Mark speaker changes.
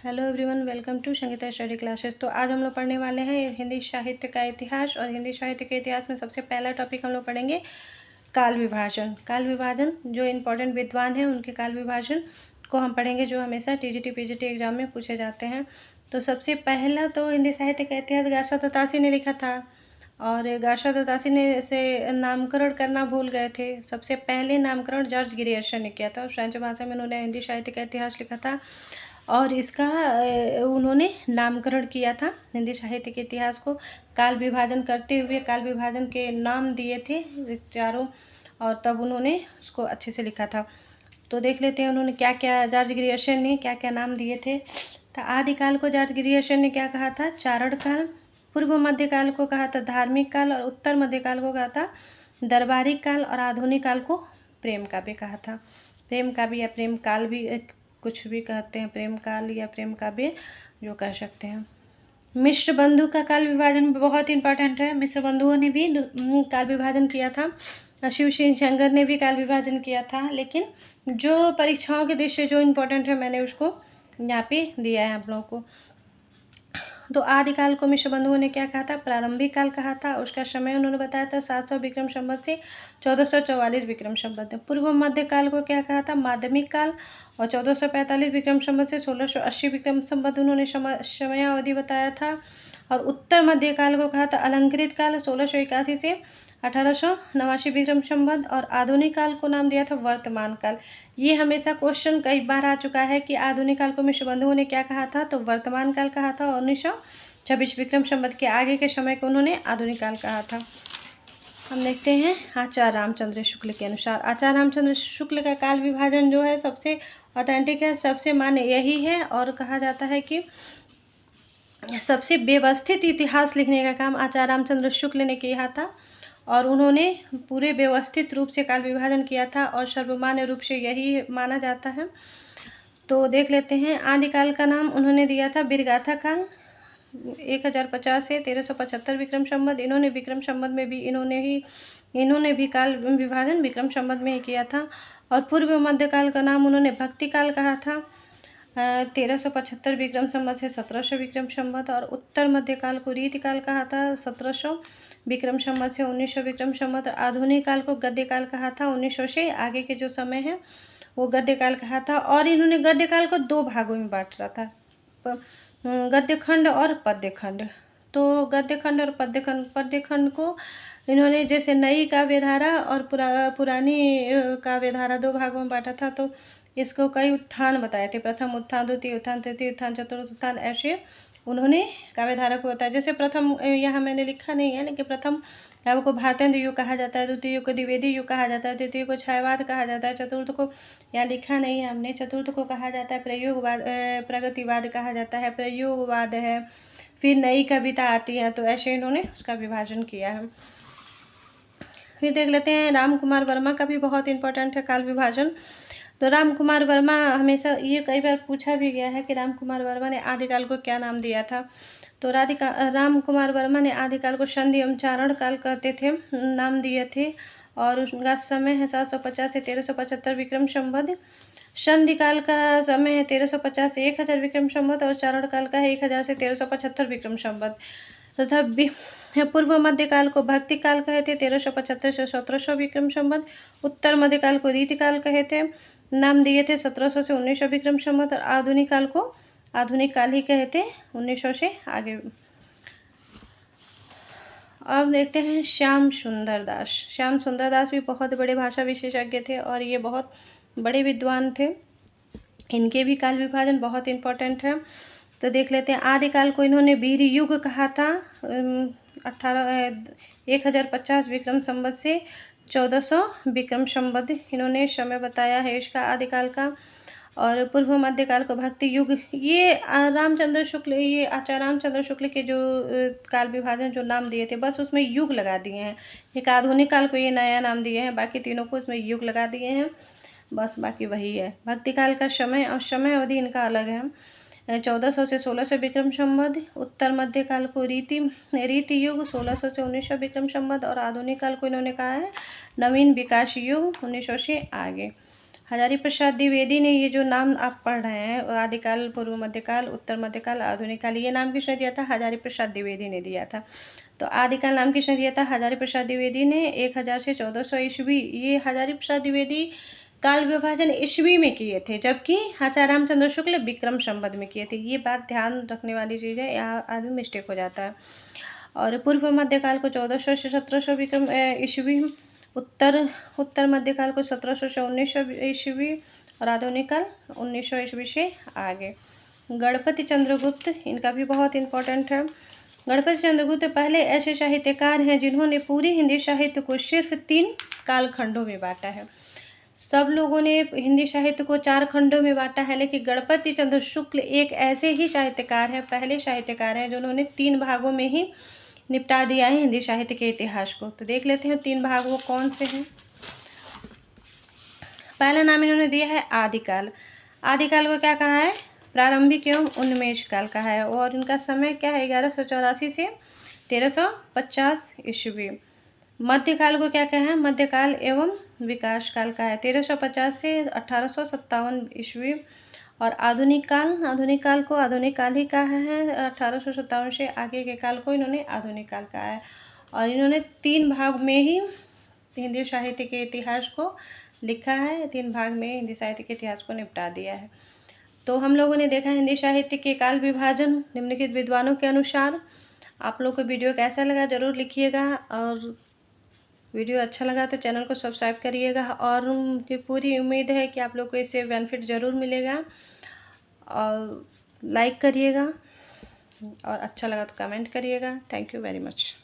Speaker 1: Hello everyone, welcome to Sangeeta study classes. तो आज हम लोग पढ़ने वाले हैं हिंदी साहित्य का इतिहास। और हिंदी साहित्य के इतिहास में सबसे पहला टॉपिक हम लोग पढ़ेंगे काल विभाजन। काल विभाजन जो इम्पोर्टेंट विद्वान हैं उनके काल विभाजन को हम पढ़ेंगे, जो हमेशा टीजीटी पीजीटी एग्जाम में पूछे जाते हैं। तो सबसे पहला तो हिंदी साहित्य का इतिहास गार्सा दत्तासी ने लिखा था, और गार्सा दत्तासी ने से नामकरण करना भूल गए थे। सबसे पहले नामकरण जॉर्ज ग्रियर्सन ने किया था, और फ्रेंच भाषा में उन्होंने हिंदी साहित्य का इतिहास लिखा था, और इसका उन्होंने नामकरण किया था हिंदी साहित्य के इतिहास को। काल विभाजन करते हुए काल विभाजन के नाम दिए थे चारों, और तब उन्होंने उसको अच्छे से लिखा था। तो देख लेते हैं उन्होंने क्या क्या, जॉर्ज ग्रियर्सन ने क्या क्या नाम दिए थे। तो आदिकाल को जॉर्ज ग्रियर्सन ने क्या कहा था? चारण काल। पूर्व मध्यकाल को कहा था धार्मिक काल, और उत्तर मध्यकाल को कहा था दरबारी काल, और आधुनिक काल को प्रेम काव्य कहा था। प्रेम काव्य या प्रेम काल भी कुछ भी कहते हैं, प्रेम काल या प्रेम काव्य जो कह सकते हैं। मिश्र बंधु का काल विभाजन बहुत इंपॉर्टेंट है। मिश्र बंधुओं ने भी काल विभाजन किया था। शिव सिंह शंकर ने भी काल विभाजन किया था, लेकिन जो परीक्षाओं के दृष्टि जो इम्पोर्टेंट है मैंने उसको यहाँ पे दिया है आप लोगों को। तो आदिकाल को मिश्र बंधुओं ने क्या कहा था? प्रारंभिक काल कहा था। उसका समय उन्होंने बताया था 700 विक्रम संवत से 1444 विक्रम संवत। पूर्व मध्यकाल को क्या कहा था? माध्यमिक काल, और 1445 विक्रम संवत से 1680 विक्रम संवत उन्होंने समयावधि बताया था। और उत्तर मध्यकाल को कहा था अलंकृत काल, 1681 से 1889 विक्रम संवत। और आधुनिक काल को नाम दिया था वर्तमान काल। ये हमेशा क्वेश्चन कई बार आ चुका है कि आधुनिक काल को मिश्र बंधुओं ने क्या कहा था? तो वर्तमान काल कहा था। 1926 विक्रम संवत के आगे के समय को उन्होंने आधुनिक काल कहा था। हम देखते हैं आचार्य रामचंद्र शुक्ल के अनुसार। आचार्य रामचंद्र शुक्ल का काल विभाजन जो है सबसे ऑथेंटिक है, सबसे मान्य यही है, और कहा जाता है कि सबसे व्यवस्थित इतिहास लिखने का काम आचार्य रामचंद्र शुक्ल ने किया था, और उन्होंने पूरे व्यवस्थित रूप से काल विभाजन किया था, और सर्वमान्य रूप से यही माना जाता है। तो देख लेते हैं। आदिकाल का नाम उन्होंने दिया था वीरगाथा काल, 1050 से 1375 विक्रम संवत। इन्होंने विक्रम संवत में भी इन्होंने भी काल विभाजन विक्रम संवत में ही किया था। और पूर्व मध्यकाल का नाम उन्होंने भक्ति काल कहा था, 1375 विक्रम संवत से 1700 विक्रम संवत। और उत्तर मध्यकाल को रीति काल कहा था, 1700 विक्रम संवत से 1900 विक्रम संवत। आधुनिक काल को गद्य काल कहा था, 1900 से आगे के जो समय है वो गद्य काल कहा था। और इन्होंने गद्य काल को दो भागों में बांट रहा था, गद्य खंड और पद्य खंड। तो गद्य खंड और पद्य खंड को इन्होंने जैसे नई काव्यधारा और पुरानी काव्यधारा दो भागों में बांटा था। तो इसको कई उत्थान बताए थे, प्रथम उत्थान, द्वितीय उत्थान, तृतीय उत्थान, चतुर्थ उत्थान, ऐसे उन्होंने काव्यधारा को बताया। जैसे प्रथम यहाँ मैंने लिखा नहीं है, लेकिन प्रथम काव्य को भारतेंद्र युग कहा जाता है, द्वितीय युग को द्विवेदी युग कहा जाता है, तृतीय को छायावाद कहा जाता है, चतुर्थ को यहाँ लिखा नहीं है हमने, चतुर्थ को कहा जाता है प्रयोगवाद, प्रगतिवाद कहा जाता है, प्रयोगवाद है, फिर नई कविता आती है। तो ऐसे इन्होंने उसका विभाजन किया है। फिर देख लेते हैं राम कुमार वर्मा का भी बहुत इंपॉर्टेंट है काल विभाजन। तो राम कुमार वर्मा, हमेशा ये कई बार पूछा भी गया है कि राम कुमार वर्मा ने आदिकाल को क्या नाम दिया था। तो राम कुमार वर्मा ने आदिकाल को संधि एवं चारण काल कहते थे, नाम दिए थे। और उसका समय है 750 से 1375 विक्रम संवत। संधि काल का समय है 1350 से 1000 विक्रम संवत, और चारण काल का है 1000 से 1375 विक्रम संवत। तथा पूर्व मध्यकाल को भक्ति काल कहे थे, 1375 से 1700 विक्रम संवत। उत्तर मध्यकाल को रीति काल कहे थे, नाम दिए थे 1700 से 1900 विक्रम संवत। और आधुनिक काल को आधुनिक काल ही कहे थे, 1900 से आगे। अब देखते हैं श्याम सुंदर दास। श्याम सुंदर दास भी बहुत बड़े भाषा विशेषज्ञ थे, और ये बहुत बड़े विद्वान थे। इनके भी काल विभाजन बहुत इंपॉर्टेंट है। तो देख लेते हैं। आदिकाल को इन्होंने वीर युग कहा था, 1050 विक्रम संवत से 1400 विक्रम संवत इन्होंने समय बताया है इसका आदिकाल का। और पूर्व मध्यकाल को भक्ति युग, ये रामचंद्र शुक्ल, ये आचार्य रामचंद्र शुक्ल के जो काल विभाजन जो नाम दिए थे, बस उसमें युग लगा दिए हैं। एक आधुनिक काल को ये नया नाम दिए हैं, बाकी तीनों को इसमें युग लगा दिए हैं, बस बाकी वही है। भक्ति काल का समय और समय अवधि इनका अलग है, 1400 से 1600 विक्रम संवत। उत्तर मध्यकाल को रीति युग, 1600 से 1900 विक्रम संवत। और आधुनिक काल को इन्होंने कहा है नवीन विकास युग, 1900 से आगे। हजारी प्रसाद द्विवेदी ने ये जो नाम आप पढ़ रहे हैं, आदिकाल, पूर्व मध्यकाल, उत्तर मध्यकाल, आधुनिक काल, ये नाम किसने दिया था? हजारी प्रसाद द्विवेदी ने दिया था। तो आदिकाल नाम किसने दिया था? हजारी प्रसाद द्विवेदी ने 1000 से 1400 ईस्वी। ये हजारी प्रसाद द्विवेदी काल विभाजन ईस्वी में किए थे, जबकि आचार्य रामचंद्र शुक्ल विक्रम संवत में किए थे। ये बात ध्यान रखने वाली चीज़ है, यहाँ आदमी मिस्टेक हो जाता है। और पूर्व मध्यकाल को 1400 से 1700 विक्रम ईस्वी, उत्तर मध्यकाल को 1700 से 1900 ईस्वी, और आधुनिक काल 1900 ईस्वी से आगे। गणपति चंद्रगुप्त, इनका भी बहुत इंपॉर्टेंट है। गणपति चंद्रगुप्त पहले ऐसे साहित्यकार हैं जिन्होंने पूरी हिंदी साहित्य को सिर्फ 3 कालखंडों में बांटा है। सब लोगों ने हिंदी साहित्य को 4 खंडों में बांटा है, लेकिन गणपति चंद्र शुक्ल एक ऐसे ही साहित्यकार हैं, पहले साहित्यकार हैं जिन्होंने 3 भागों में ही निपटा दिया है हिंदी साहित्य के इतिहास को। तो देख लेते हैं 3 भाग वो कौन से हैं। पहला नाम इन्होंने दिया है आदिकाल। आदिकाल को क्या कहा है? प्रारंभिक एवं उन्मेष काल कहा है। और इनका समय क्या है? 1184 से 1350 ईस्वी। मध्यकाल को क्या कहा है? मध्यकाल एवं विकास काल का है, 1350 से 1857 ईस्वी। और आधुनिक काल को आधुनिक काल ही कहा है, 1857 से आगे के काल को इन्होंने आधुनिक काल कहा है। और इन्होंने 3 भाग में ही हिंदी साहित्य के इतिहास को लिखा है, 3 भाग में हिंदी साहित्य के इतिहास को निपटा दिया है। तो हम लोगों ने देखा हिंदी साहित्य के काल विभाजन निम्नलिखित विद्वानों के अनुसार। आप लोग को वीडियो कैसा लगा ज़रूर लिखिएगा, और वीडियो अच्छा लगा तो चैनल को सब्सक्राइब करिएगा। और मुझे पूरी उम्मीद है कि आप लोग को इससे बेनिफिट ज़रूर मिलेगा, और लाइक करिएगा, और अच्छा लगा तो कमेंट करिएगा। Thank you very much.